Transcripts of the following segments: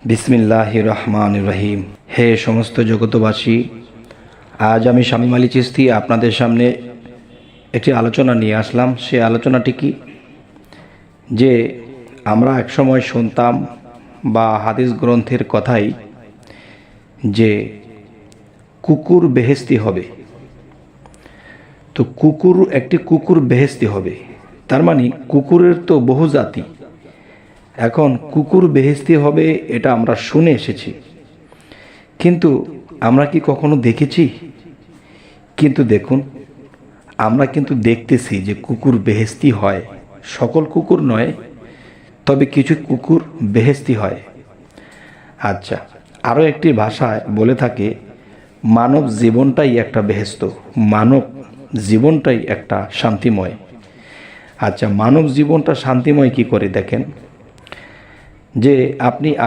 বিসমিল্লাহির রহমানির রহিম। হে সমস্ত জগতবাসী, আজ আমি শামীম আলী চিশতি আপনাদের সামনে একটি আলোচনা নিয়ে আসলাম। সে আলোচনাটি কি, যে আমরা একসময় শুনতাম বা হাদিস গ্রন্থের কথাই যে কুকুর বেহেশতি হবে। তো একটি কুকুর বেহেশতি হবে, তার মানে কুকুরের তো বহু জাতি। এখন কুকুর বেহেশতি হবে এটা আমরা শুনে এসেছি, কিন্তু আমরা কি কখনো দেখেছি? কিন্তু দেখুন, আমরা কিন্তু দেখতেছি যে কুকুর বেহেশতি হয়। সকল কুকুর নয়, তবে কিছু কুকুর বেহেশতি হয়। আচ্ছা, আরও একটি ভাষায় বলে থাকে মানব জীবনটাই একটা বেহেশত, মানব জীবনটাই একটা শান্তিময়। আচ্ছা, মানব জীবনটা শান্তিময় কি করে দেখেন, যে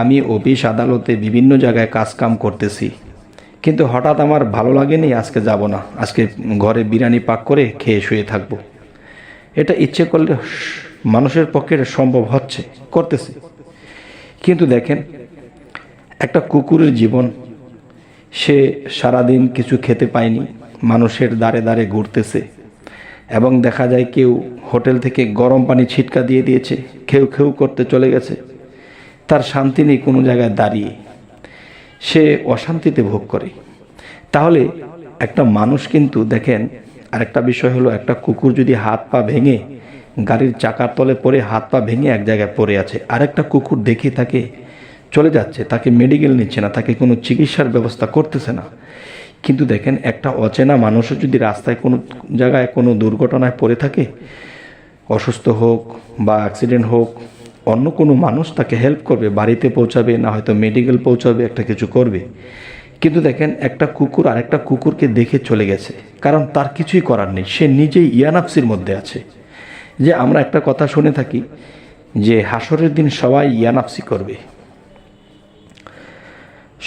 আমি অফিস আদালতে বিভিন্ন জায়গায় কাজকাম করতেছি, কিন্তু হঠাৎ আমার ভালো লাগেনি, আজকে যাব না, আজকে ঘরে বিরিয়ানি পাক করে খেয়ে শুয়ে থাকবো। এটা ইচ্ছে করলে মানুষের পক্ষে সম্ভব হচ্ছে, করতেছে। কিন্তু দেখেন, একটা কুকুরের জীবন, সে সারাদিন কিছু খেতে পায়নি, মানুষের দ্বারে দ্বারে ঘুরতেছে, এবং দেখা যায় কেউ হোটেল থেকে গরম পানি ছিটকা দিয়ে দিয়েছে, খেউ খেউ করতে চলে গেছে। তার শান্তি নেই কোনো জায়গায় দাঁড়িয়ে, সে অশান্তিতে ভোগ করে। তাহলে একটা মানুষ কিন্তু দেখেন, আরেকটা বিষয় হলো, একটা কুকুর যদি হাত পা ভেঙে গাড়ির চাকার তলে পড়ে হাত পা ভেঙে এক জায়গায় পড়ে আছে, আরেকটা কুকুর দেখে তাকে চলে যাচ্ছে, তাকে মেডিকেল নিচ্ছে না, তাকে কোনো চিকিৎসার ব্যবস্থা করতেছে না। কিন্তু দেখেন, একটা অচেনা মানুষও যদি রাস্তায় কোনো জায়গায় কোনো দুর্ঘটনায় পড়ে থাকে, অসুস্থ হোক বা অ্যাক্সিডেন্ট হোক, অন্য কোনো মানুষ তাকে হেল্প করবে, বাড়িতে পৌঁছাবে, না হয়তো মেডিকেল পৌঁছাবে, একটা কিছু করবে। কিন্তু দেখেন, একটা কুকুর আরেকটা কুকুরকে দেখে চলে গেছে, কারণ তার কিছুই করার নেই, সে নিজেই ইয়ানাফসির মধ্যে আছে। যে আমরা একটা কথা শুনে থাকি যে হাসরের দিন সবাই ইয়ানাফসি করবে।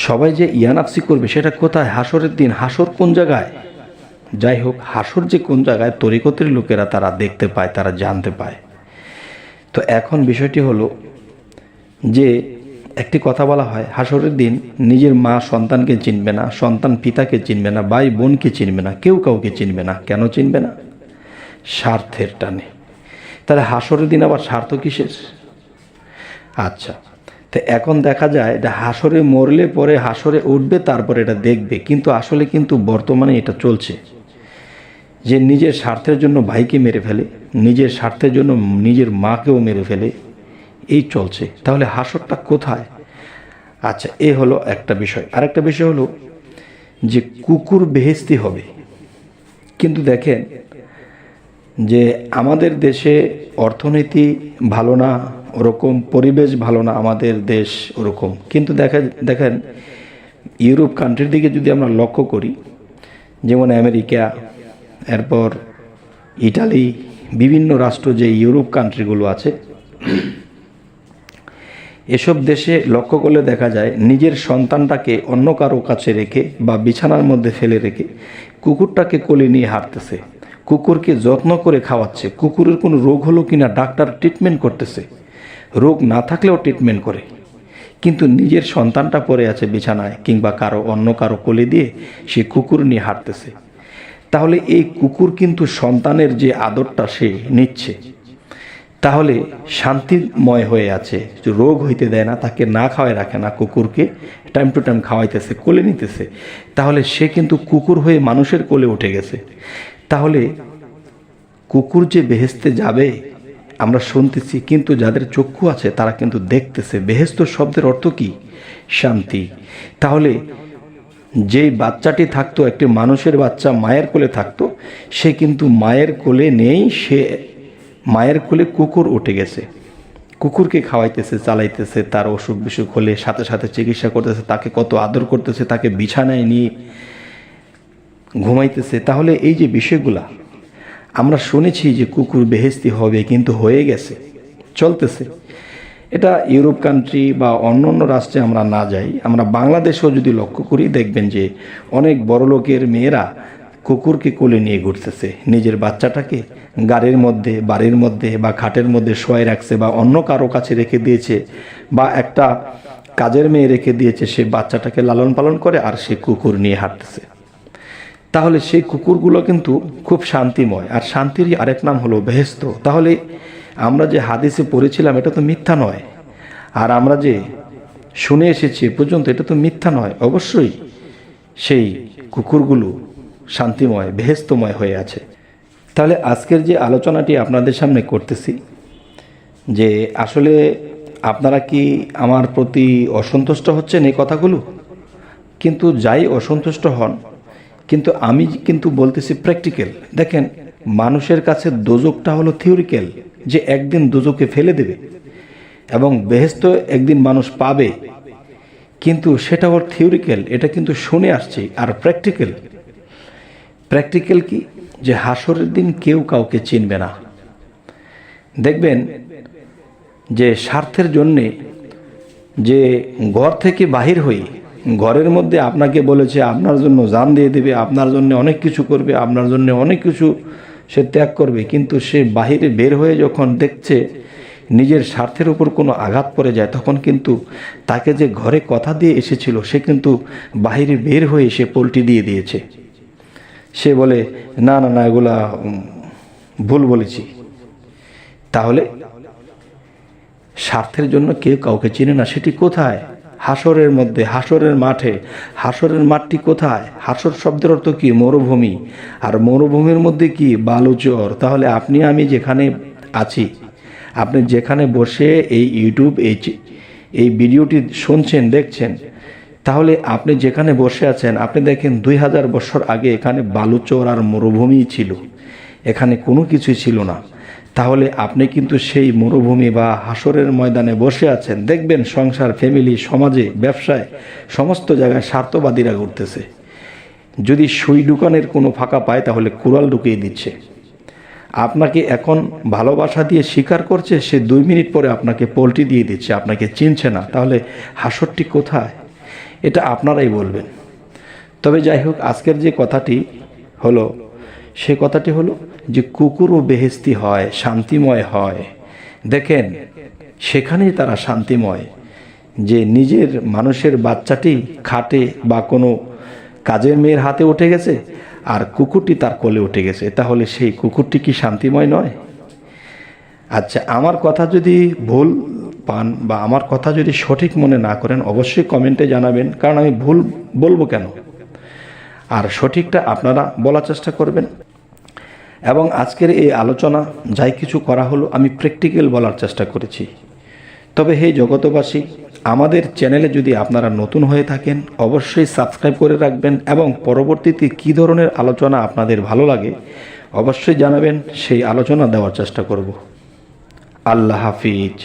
সবাই যে ইয়ানাফসি করবে সেটা কোথায়? হাসরের দিন। হাসর কোন জায়গায়? যাই হোক, হাসর যে কোন জায়গায়, তরিকতের লোকেরা তারা দেখতে পায়, তারা জানতে পায়। তো এখন বিষয়টি হলো যে একটি কথা বলা হয়, হাসরের দিন নিজের মা সন্তানকে চিনবে না, সন্তান পিতাকে চিনবে না, ভাই বোনকে চিনবে না, কেউ কাউকে চিনবে না। কেন চিনবে না? স্বার্থের টানে। তাহলে হাসরের দিন আবার স্বার্থ কিসের? আচ্ছা, তো এখন দেখা যায় যে হাসরে মরলে পরে হাসরে উঠবে, তারপরে এটা দেখবে। কিন্তু আসলে কিন্তু বর্তমানে এটা চলছে যে নিজের স্বার্থের জন্য ভাইকে মেরে ফেলে, নিজের স্বার্থের জন্য নিজের মাকেও মেরে ফেলে, এই চলছে। তাহলে হাসরটা কোথায়? আচ্ছা, এ হলো একটা বিষয়। আরেকটা বিষয় হলো যে কুকুর বেহেশতি হবে। কিন্তু দেখেন, যে আমাদের দেশে অর্থনীতি ভালো না, ওরকম পরিবেশ ভালো না, আমাদের দেশ ওরকম। কিন্তু দেখেন ইউরোপ কান্ট্রির দিকে যদি আমরা লক্ষ্য করি, যেমন আমেরিকা, এরপর ইটালি, বিভিন্ন রাষ্ট্র, যে ইউরোপ কান্ট্রিগুলো আছে, এসব দেশে লক্ষ্য করলে দেখা যায় নিজের সন্তানটাকে অন্য কারো কাছে রেখে বা বিছানার মধ্যে ফেলে রেখে কুকুরটাকে কোলে নিয়ে হাঁটতেছে, কুকুরকে যত্ন করে খাওয়াচ্ছে। কুকুরের কোনো রোগ হলো কিনা ডাক্তার ট্রিটমেন্ট করতেছে, রোগ না থাকলেও ট্রিটমেন্ট করে। কিন্তু নিজের সন্তানটা পড়ে আছে বিছানায়, কিংবা অন্য কারো কোলে দিয়ে সে কুকুর নিয়ে হাঁটতেছে। তাহলে এই কুকুর কিন্তু সন্তানের যে আদরটা সে নিচ্ছে, তাহলে শান্তিময় হয়ে আছে, রোগ হইতে দেয় না, তাকে না খাওয়াই রাখে না, কুকুরকে টাইম টু টাইম খাওয়াইতেছে, কোলে নিতেছে। তাহলে সে কিন্তু কুকুর হয়ে মানুষের কোলে উঠে গেছে। তাহলে কুকুর যে বেহেশতে যাবে আমরা শুনতেছি, কিন্তু যাদের চক্ষু আছে তারা কিন্তু দেখতেছে। বেহেশত শব্দের অর্থ কি? শান্তি। তাহলে যেই বাচ্চাটি থাকতো, একটি মানুষের বাচ্চা মায়ের কোলে থাকতো, সে কিন্তু মায়ের কোলে নেই, সে মায়ের কোলে কুকুর উঠে গেছে, কুকুরকে খাওয়াইতেছে, চালাইতেছে, তার অসুখ বিসুখ হলে সাথে সাথে চিকিৎসা করতেছে, তাকে কত আদর করতেছে, তাকে বিছানায় নিয়ে ঘুমাইতেছে। তাহলে এই যে বিষয়গুলা আমরা শুনেছি যে কুকুর বেহেশতি হবে, কিন্তু হয়ে গেছে, চলতেছে। এটা ইউরোপ কান্ট্রি বা অন্য অন্য রাষ্ট্রে আমরা না যাই, আমরা বাংলাদেশেও যদি লক্ষ্য করি, দেখবেন যে অনেক বড় লোকের মেয়েরা কুকুরকে কোলে নিয়ে ঘুরতেছে, নিজের বাচ্চাটাকে গাড়ির মধ্যে, বাড়ির মধ্যে বা খাটের মধ্যে শোয়াই রাখছে, বা অন্য কারো কাছে রেখে দিয়েছে, বা একটা কাজের মেয়ে রেখে দিয়েছে, সে বাচ্চাটাকে লালন পালন করে আর সে কুকুর নিয়ে হাঁটতেছে। তাহলে সেই কুকুরগুলো কিন্তু খুব শান্তিময়, আর শান্তিরই আরেক নাম হলো বেহেশত। তাহলে আমরা যে হাদিসে পড়েছিলাম এটা তো মিথ্যা নয়, আর আমরা যে শুনে এসেছি এ পর্যন্ত এটা তো মিথ্যা নয়। অবশ্যই সেই কুকুরগুলো শান্তিময় বেহেশতময় হয়ে আছে। তাহলে আজকের যে আলোচনাটি আপনাদের সামনে করতেছি, যে আসলে আপনারা কি আমার প্রতি অসন্তুষ্ট হচ্ছেন এই কথাগুলো? কিন্তু যাই অসন্তুষ্ট হন, কিন্তু আমি কিন্তু বলতেছি প্র্যাকটিক্যাল। দেখেন, মানুষের কাছে দোজকটা হলো থিওরিক্যাল, যে একদিন দোজকে ফেলে দেবে, এবং বেহেশত একদিন মানুষ পাবে, কিন্তু সেটা ওর থিওরিক্যাল, এটা কিন্তু শুনে আসছি। আর প্র্যাকটিক্যাল কি, যে হাসরের দিন কেউ কাউকে চিনবে না। দেখবেন যে স্বার্থের জন্যে যে ঘর থেকে বাহির হয়ে ঘরের মধ্যে আপনাকে বলেছে আপনার জন্য জান দিয়ে দেবে, আপনার জন্য অনেক কিছু করবে, আপনার জন্য অনেক কিছু সে ত্যাগ করবে, কিন্তু সে বাহিরে বের হয়ে যখন দেখছে নিজের স্বার্থের উপর কোনো আঘাত পড়ে যায়, তখন কিন্তু তাকে যে ঘরে কথা দিয়ে এসেছিল সে কিন্তু বাহিরে বের হয়ে সে পোল্টি দিয়ে দিয়েছে। সে বলে না না না, এগুলা ভুল বলেছি। তাহলে স্বার্থের জন্য কেউ কাউকে চিনে না। সেটি কোথায়? হাসরের মধ্যে, হাসরের মাঠে। হাসরের মাঠটি কোথায়? হাসর শব্দের অর্থ কি? মরুভূমি। আর মরুভূমির মধ্যে কি? বালুচর। তাহলে আপনি আমি যেখানে আছি, আপনি যেখানে বসে এই ইউটিউব এই ভিডিওটি শুনছেন, দেখছেন, তাহলে আপনি যেখানে বসে আছেন, আপনি দেখেন 2000 বছর আগে এখানে বালুচর আর মরুভূমি ছিল, এখানে কোনো কিছুই ছিল না। তাহলে আপনি কিন্তু সেই মরুভূমি বা হাসরের ময়দানে বসে আছেন। দেখবেন সংসার, ফ্যামিলি, সমাজে, ব্যবসায়, সমস্ত জায়গায় স্বার্থবাদীরা ঘুরতেছে। যদি সুই দোকানের কোনো ফাঁকা পায় তাহলে কুড়াল ঢুকিয়ে দিচ্ছে। আপনাকে এখন ভালোবাসা দিয়ে স্বীকার করছে, সে 2 মিনিট পরে আপনাকে পোল্টি দিয়ে দিচ্ছে, আপনাকে চিনছে না। তাহলে হাসরটি কোথায়? এটা আপনারাই বলবেন। তবে যাই হোক, আজকের যে কথাটি হলো, সে কথাটি হলো যে কুকুরও বেহেশতি হয়, শান্তিময় হয়। দেখেন, সেখানেই তারা শান্তিময়, যে নিজের মানুষের বাচ্চাটি খাটে বা কোনো কাজের মেয়ের হাতে উঠে গেছে, আর কুকুরটি তার কোলে উঠে গেছে। তাহলে সেই কুকুরটি কি শান্তিময় নয়? আচ্ছা, আমার কথা যদি ভুল পান বা আমার কথা যদি সঠিক মনে না করেন, অবশ্যই কমেন্টে জানাবেন, কারণ আমি ভুল বলবো কেন, আর সঠিকটা আপনারা বলার চেষ্টা করবেন। এবং আজকের এই আলোচনা যাই কিছু করা হলো, আমি প্র্যাকটিক্যাল বলার চেষ্টা করেছি। তবে হে জগতবাসী, আমাদের চ্যানেলে যদি আপনারা নতুন হয়ে থাকেন, অবশ্যই সাবস্ক্রাইব করে রাখবেন, এবং পরবর্তীতে কী ধরনের আলোচনা আপনাদের ভালো লাগে অবশ্যই জানাবেন, সেই আলোচনা দেওয়ার চেষ্টা করব। আল্লাহ হাফিজ।